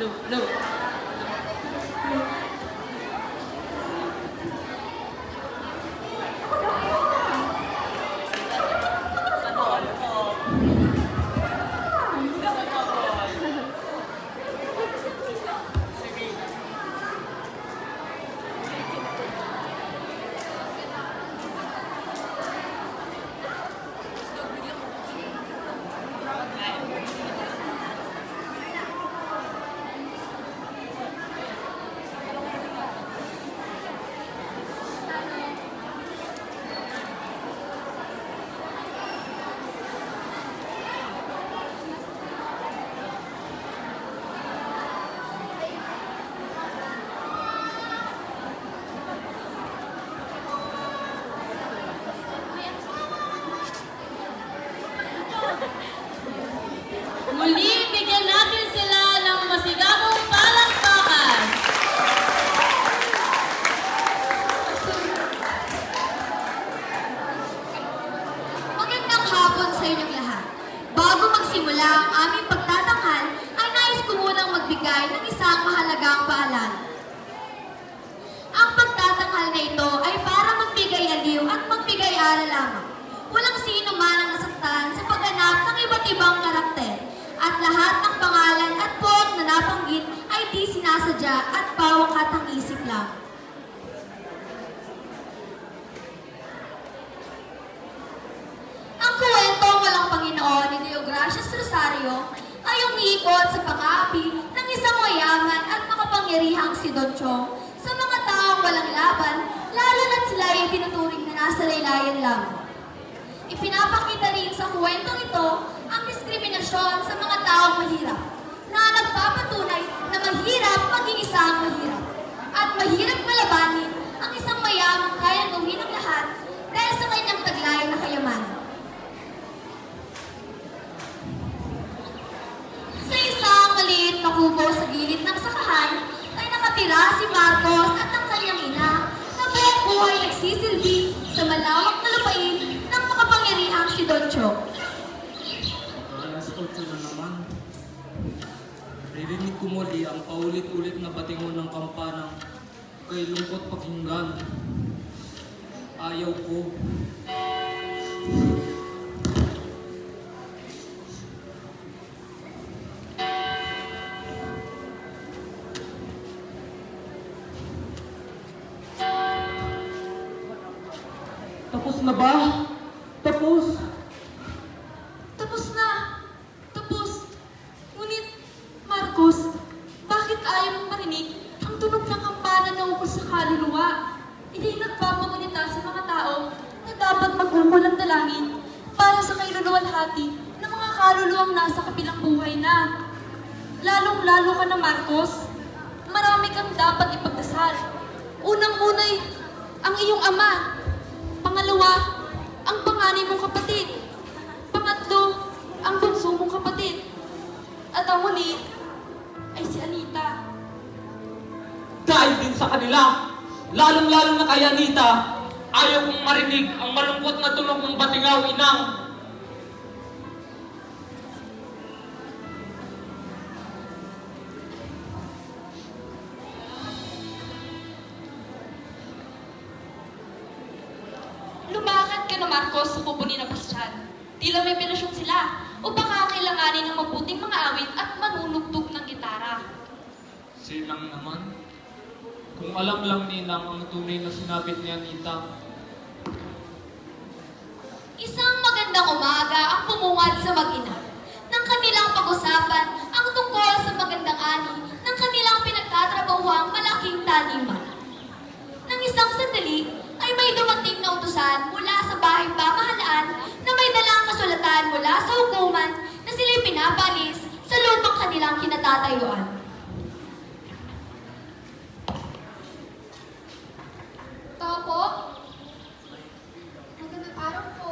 Look. Muli, bigyan natin sila ng masigabong palakpakan. Magandang hapon sa inyong lahat. Bago magsimula ang aming pagtatanghal, ay nais ko munang magbigay ng isang mahalagang paalala. Ang pagtatanghal na ito ay para magbigay aliw at magbigay aral lamang. Walang sino man ang nasaktan sa pagganap ng iba't ibang karakter. At lahat ng pangalan at poot na nabanggit ay di sinasadya at bawang katang isip lang. Ang kwentong walang Panginoon ni Deogracias Rosario ay umiikot sa pang-aapi ng isang mayaman at makapangyarihang si Don Chong sa mga taong walang laban, lalo na't sila ay tinuturing na nasa laylayan lamang. Ipinapakita rin sa kwentong ito ang diskriminasyon sa mga taong mahirap na nagpapatunay na mahirap maging isang mahirap at mahirap malabanin ang isang mayamang kayang gawin ng lahat dahil sa kanyang taglay na kayamanan. Sa isang maliit na kubo sa gilid ng sakahan ay nakatira si Marcos at ang kanyang ina na buong buhay nagsisilbi sa malawak na lupain ng makapangyarihang si Don Chong. Alas 8 na naman. Narinig ko muli ang paulit-ulit na batingon ng kampanang kay lungkot pakinggan. Ayaw ko. Tapos na ba? Tapos? Tapos na! Tapos! Ngunit, Marcos, bakit ayaw mong marinig ang tunog ng kampana na ukol sa kaluluwa? Hindi nagpapagunita sa mga tao na dapat magmumulang dalangin para sa kailuluwalhati ng mga kaluluwang nasa kabilang buhay na. Lalong-lalo ka na, Marcos. Marami kang dapat ipagdasal. Unang-unay, ang iyong ama. Pangalawa, ang panganay mong kapatid. Pangatlo, ang bunso mong kapatid. At ang huli, ay si Anita. Dahil din sa kanila, lalong-lalo na kay Anita, ayaw kong marinig ang malungkot na tunog ng batingaw, inang. Lumakad ka na, Marcos, sa kubo ni Bastian. Tila may pelasyon sila upang kakailanganin ng mabuting mga awit at manunugtog ng gitara. Silang naman. Kung alam lang ninang ang tunay na sinabit ni Anita. Isang magandang umaga ang pumungad sa mag-ina. Nang kanilang pag-usapan ang tungkol sa magandang ani ng kanilang pinagtatrabahuang malaking taniman. Nang isang sandali ay may dumating na utusan mula sa bahay pamahalaan na may dalang kasulatan mula sa hukuman na sila'y pinapalis sa lupang kanilang kinatatayuan. Tao po? Magandang araw po.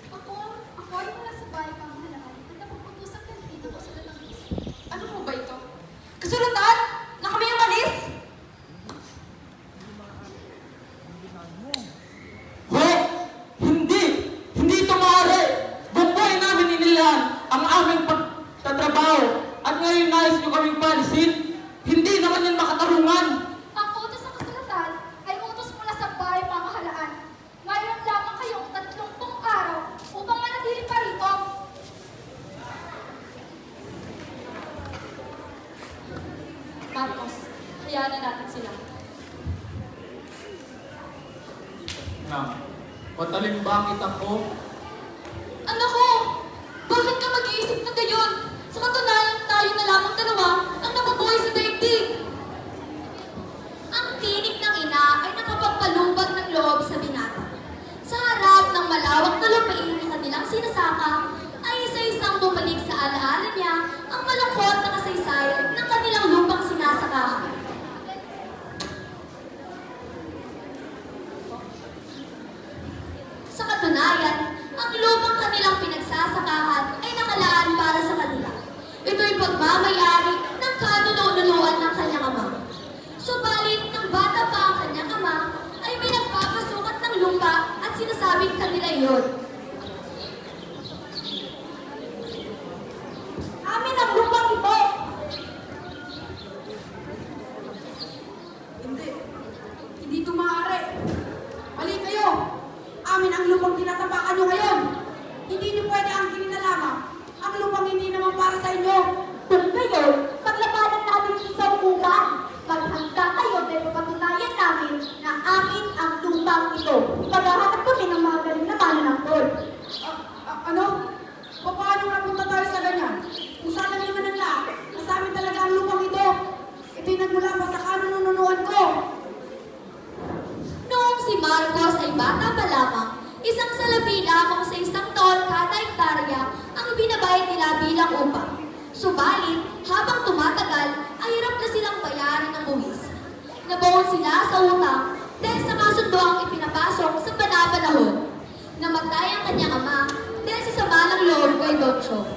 Ako ay mula sa bahay pamahalaan at napuputusan ka dito po sa dalang puso. Ano po ba ito? Kasulatan? Na kami ang malis? Ho! Hindi! Hindi ito maaari! Buong buhay namin inilaan ang aming pagtatrabaho at ngayon nais nyo kaming palisin? Marcos, hayaan na natin sila. Nang, patalim bakit ako? Anak ko, bakit ka mag-iisip na gayon? Sa katunayan, tayo na lamang dalawa ang napabuhay sa daigdig. Ang tinig ng ina ay nakapagpalubag ng loob sa binata. Sa harap ng malawak na lupain na kanilang sinasaka, ay isa-isang bumalik sa alaala niya ang malungkot na kasaysayan ng kanilang lupang sinasakahan. Sa katunayan, ang lupang kanilang pinagsasakahan ay nakalaan para sa kanila. Ito'y pagmamayari ng kanununuan ng kanyang ama. Subalit, nang bata pa ang kanyang ama, ay may nagpapasukat ng lupa at sinasabing kanila iyon. Amin ang lupang ito! Hindi. Hindi ito maaari. Mali kayo. Amin ang lupang tinatapakan nyo ngayon. Hindi nyo pwede ang lamang. Ang lupang hindi naman para sa inyo. Kung gayon, paglabanan natin sa ukupan. Maghanda kayo dahil papatunayan namin na amin ang lupang ito. Paghahanap kami ng mga galing na mananangkol. Ano? Paano napunta tayo sa ganyan? Kung saan lang naman ang lahat, sa amin talaga ang lupang ito. Ito'y nagmula pa sa kanununuan ko. Noong si Marcos ay bata pa lamang, isang salapi lamang sa isang taon kada hektarya ang binabayad nila bilang upa. Subalit, habang tumatagal, ay hirap na silang bayaran ng buwis. Nabaon sila sa utang dahil sa kasunduang ipinapasok sa panapanahon. Namatay ang kanyang ama dahil sa sama ng loob kay Don Chong.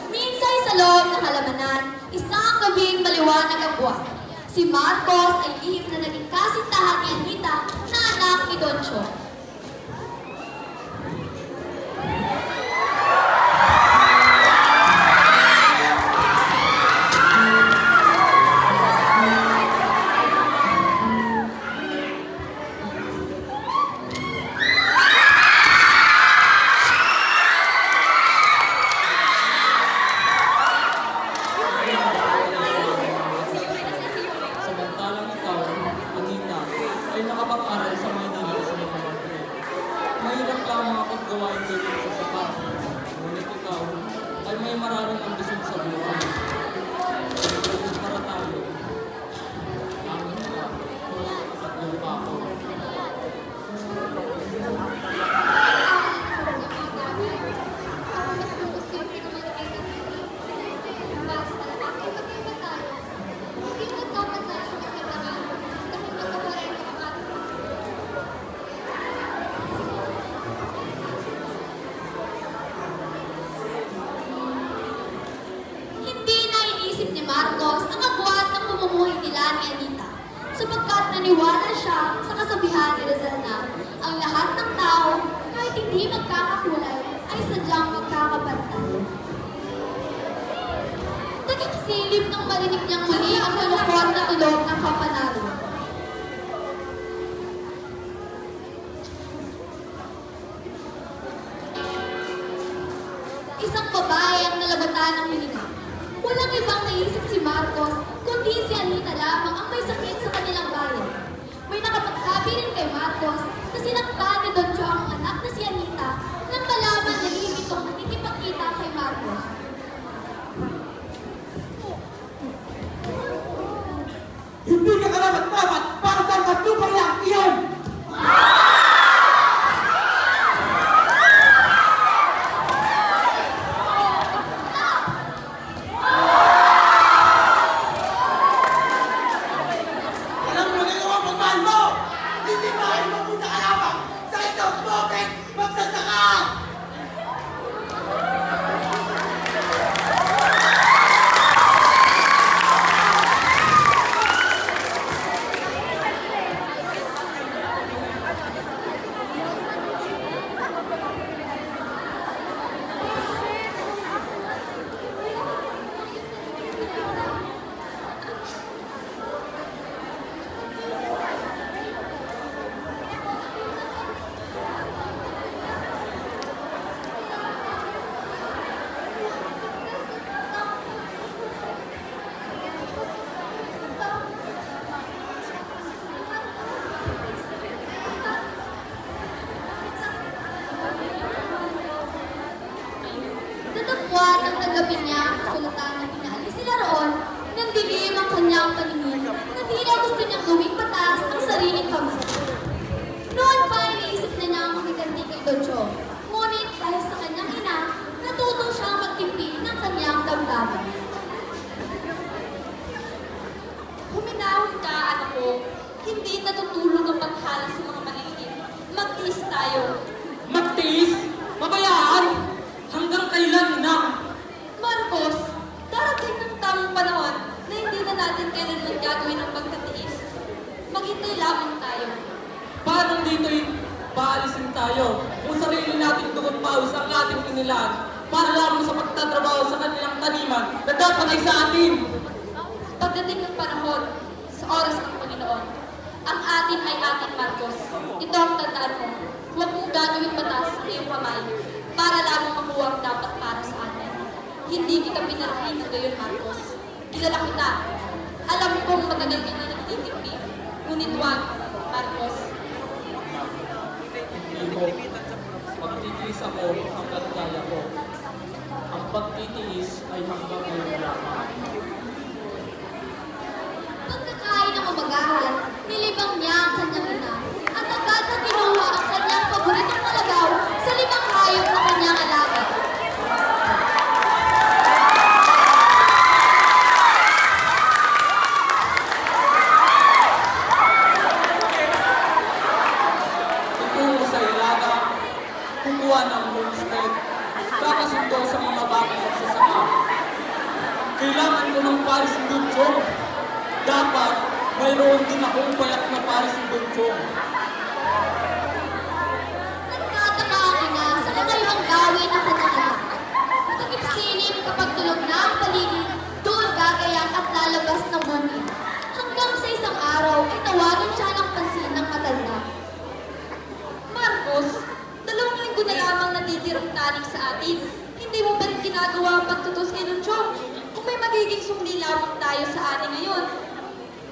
Minsay sa loob ng halamanan, isang gabing maliwanag ang buwan. Si Marcos ay lihim na naging kasintahan ni Anita na anak ni Don Chong. Samantalang ikaw, Anita, ay nakapag-aral sa Maynila sa mga pamangkin. Mahirap lamang akong gawain dito sa sapat. Ngunit ikaw ay may maraming ambisyon sa buhay. Nagiging para tayo. Amin ka. At lupa ko. Hindi na inisip ni Marcos ang agwat ng pamumuhay nila ni Anita, sapagkat naniwala siya sa kasabihan ni Rizal na ang lahat ng tao, kahit hindi magkakakulay, ay sadyang magkakapantay. Naging silip nang marinig niyang muli ang malungkot na tulog ng kampanado. Isang babae ang nalabatan ng hininga. Walang ibang naisip si Marcos, kundi si Anita lamang ang may sakit sa kanilang bayan. May nakapagsabi rin kay Marcos na sinaktan ni Don Chong ang anak na si Anita nang malaman na lihim itong nakikipagkita kay Marcos. Hindi ka karapat-dapat para sa matupang lang iyon. Alam mo na yung pagmahal mo! Hindi ba kayo mapunta ka lamang? tanggapin niya ang kasulatan na pinaalis nila roon, nang dilim ang kanyang paningin na tila gusto niyang gawing batas ang sariling kamay. Noon pa iniisip na niya ang makiganti kay Don Chong, ngunit dahil sa kanyang ina, natuto siyang magtimpi ng kanyang damdamin. Huminahon ka, anak ko. Hindi natutulog ang paghala sa mga maliliit. Magtiis tayo. Magtiis? Mabayaan? Hanggang kailan na? Marcos, darating ng tamang panahon na hindi na natin kailanman gagawin ang pagtatiis. Maghintay lamang tayo. Paano dito'y paalisin tayo kung sarili natin dugot pawis ang ating pinilaan para lamang sa pagtatrabaho sa kanilang taniman na dapat ay sa atin? Pagdating ng panahon, sa oras ng Panginoon, ang atin ay atin, Marcos. Ito ang tandaan mo. Huwag mong gagawin batas sa iyong kamay para lamang makuha ang dapat para sa atin. Hindi kita pinarahin ng gayon, Marcos. Kilala kita. Alam kong matagal ka na nagtitimpi. Ngunit huwag, Marcos. Hindi ko. Magtitiis ako hanggang kaya ko. Ang pagtitiis ay hanggang ngayon lamang. Pagkakain ng umagahan, nilibang niya ang kanyang ina at agad na kinuha ang kanyang paboritong malagaw sa 5 hayop na kanyang alaga. Tutungo sa ilaga, kumuha ng homestead, kakasundo sa mga bagay at sasama. Kailangan ko ng Paris Dutchong. Dapat mayroon din akong payak na Paris Dutchong. Nagtataka ang ina sa kakayuhang gawin ng kanyang anak. Takip-silip kapag tulog na ang paligid, doon gagayak at lalabas ng bungin. Hanggang sa isang araw ay tawagan siya ng pansin ng matanda. Marcos, 2 linggo na lamang natitirang tanig sa atin. Hindi mo pa rin ginagawa ang pagtutos kay Don Chong. Kung may magiging sumli lamang tayo sa atin ngayon,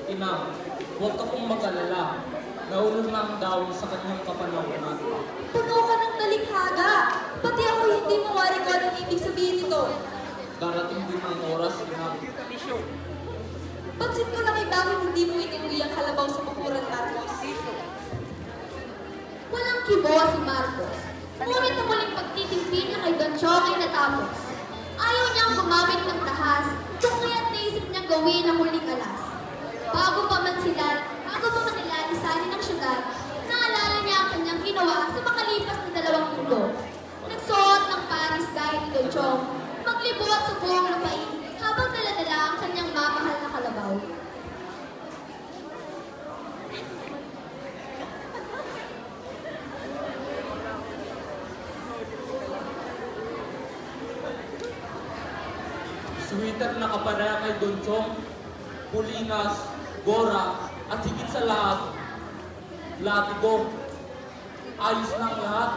Ina, huwag ka pong mag-alala. Naulog na ang dawin sa kanyang kapanahonan. puno ka ng talikhaga. Pati ako hindi mawari ko anong ibig sabihin nito. Darating din ang oras, Ina. Pansin ko lang ay bakit hindi mo inuwi ang kalabaw sa bakuran, Marcos. Walang kibo si Marcos. Ngunit ang muling pagtitimpi niya kay Don Chong ay natapos. Ayaw niyang gumamit ng tahas, kung kaya't naisip niyang gawin ang huling alas. Bago pa man nila isanin ng syudad, naalala niya ang kanyang ginawa sa makalipas na 2 linggo. Nagsuot ng Paris gaya ni Don Chong, maglibot sa buong lupain habang dala-dala ang kanyang mamahal na kalabaw. Sweater na kapareha kay Don Chong, pulinas, gora, at higit sa lahat, latigo. Ayos lang lahat.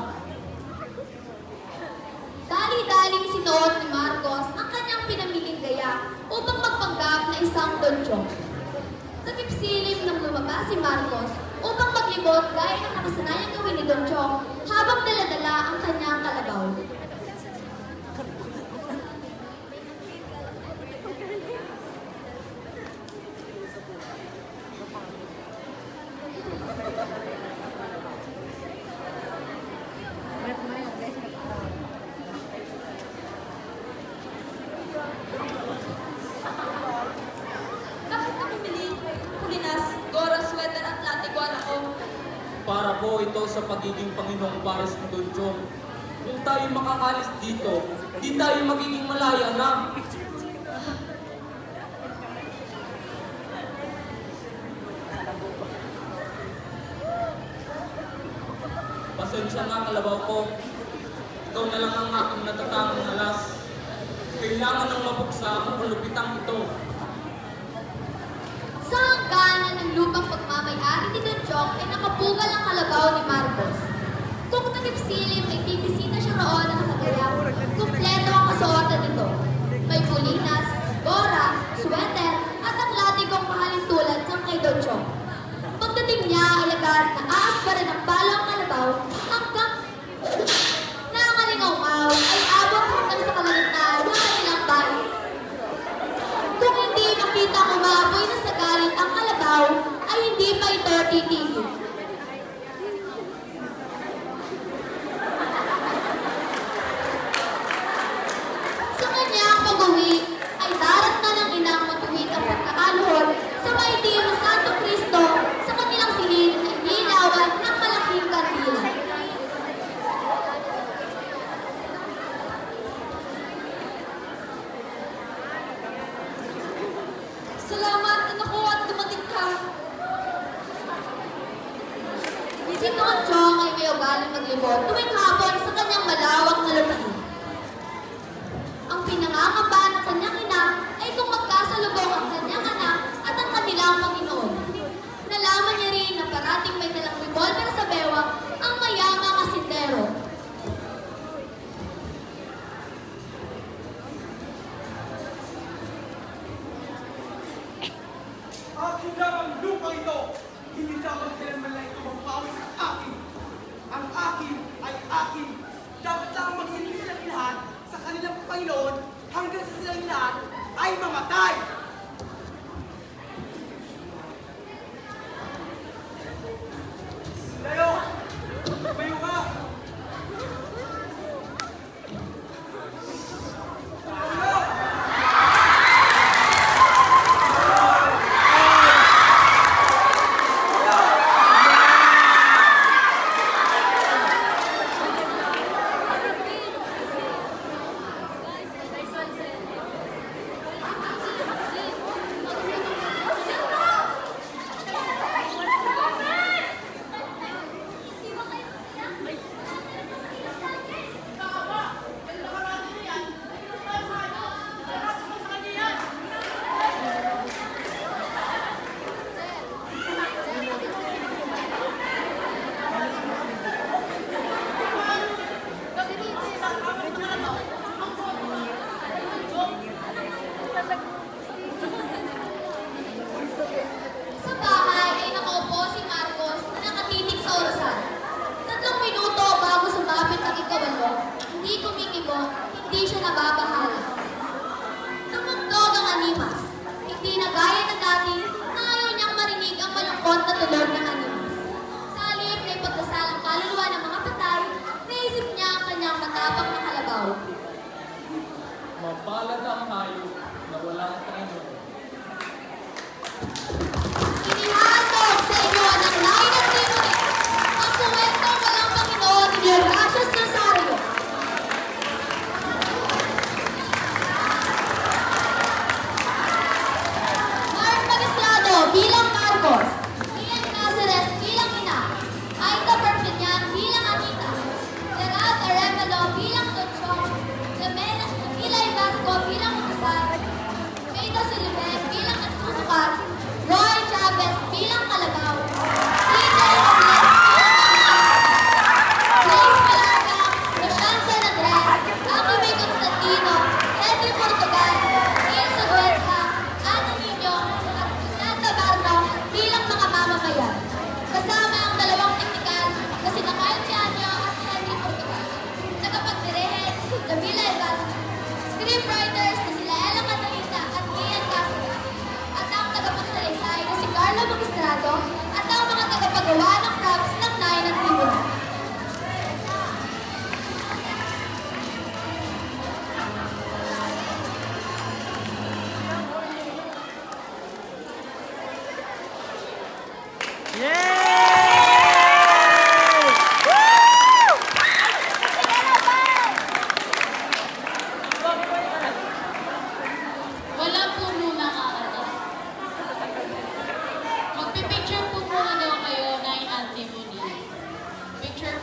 Dali-daling sinuot ni Marcos ang kanyang pinamiling gaya upang magpanggap na isang Don Chong. Takip-silim nang lumabas si Marcos upang maglibot gaya ng nakasanayang gawin ni Don Chong habang dala-dala ang kanyang kalabaw. Bakit ka bumili? Pulinas, gora, sweater at latigo, anak ko. Para po ito sa pagiging Panginoong Paris ni Don Chong. Kung tayo makakalis dito, di tayo magiging malaya na. Pasensya na, kalabaw ko. Ikaw na lang ang aking natatangang alas. Kailangan ng mabuksa ang kalupitang ito. Sa hangganan ng lupang pagmamayari ni Don Chong ay nakapugal ang kalabaw ni Marcos. Kung takip-silim ay bibisita siya roon ng nakagayak, kumpleto ang kasuotan nito. May pulinas, gora, sweater, at ang latigong mahalin tulad ng kay Don Chong. Pagdating niya ay agad na aasparan ng palo ang kalabaw hanggang na ang alingaw ay abot hanggang sa kalagitnaan ng kanilang Si Don Chong ay may ugaling maglibot tuwing hapon sa kanyang malawak na lupain. Ang pinangangamba ng kanyang ina ay kung magkasalubong ang kanyang anak at ang kanilang Panginoon. Nalaman niya rin na parating may dalang revolver sa bewang ang mayamang asindero. Akin lang ang lupa ito. Hindi dapat kailanman lang ito magpawi sa akin. Ang akin ay akin. Dapat lang magsilbi silang lahat sa kanilang Panginoon hanggang sa silang lahat ay mamatay. Tayo! Tumayo ka! Tayo! Sa bahay ay nakaupo si Marcos na nakatitig sa orasan. 3 minuto bago sumapit ang ikawalo, hindi kumikibo, hindi siya nababahala. Tumugtog ang animas. Hindi na gaya na dati na ayaw niyang marinig ang malungkot na tunog ng animas. Sa halip na ipagdasalang kaluluwa ng mga patay, naisip niya ang kanyang matapang na kalabaw. Mapalad ang hayop na walang Panginoon. Inihandog sa inyo ng lain at tinunin ang kuwentong walang Panginoon ni Gracias Nazario. Mark Magistrado bilang Marcos, Ian Caceres bilang Ina, Aida Perpignan bilang Anita, Gerald Arevalo bilang Don Chong, Camila Vasco bilang Utusar, Pedro Silves bilang Nagsusukat, Roy Chavez bilang Kalabaw, TJ Robles bilang Grace Palanca, Roshan San Andres, Ami May Constantino, Henry Portugal, Neil Sugwetha, Ana Nino, at Susan Tabarno bilang mga mamamayan. Kasama ang 2 teknikal na sina Kyle Tianyo at Henry Portugal. Tagapagdirehe, si Camila Evasco. Scriptwriters na sila Ella Catalina at Ian Caceres. At ang tagapagsalaysay na si Carlo Magistrado at ang mga tagapagawa ng props ng Nain at Tribunal. Wala po muna kakalas. Magpipicture po muna daw kayo na in antimony. Picture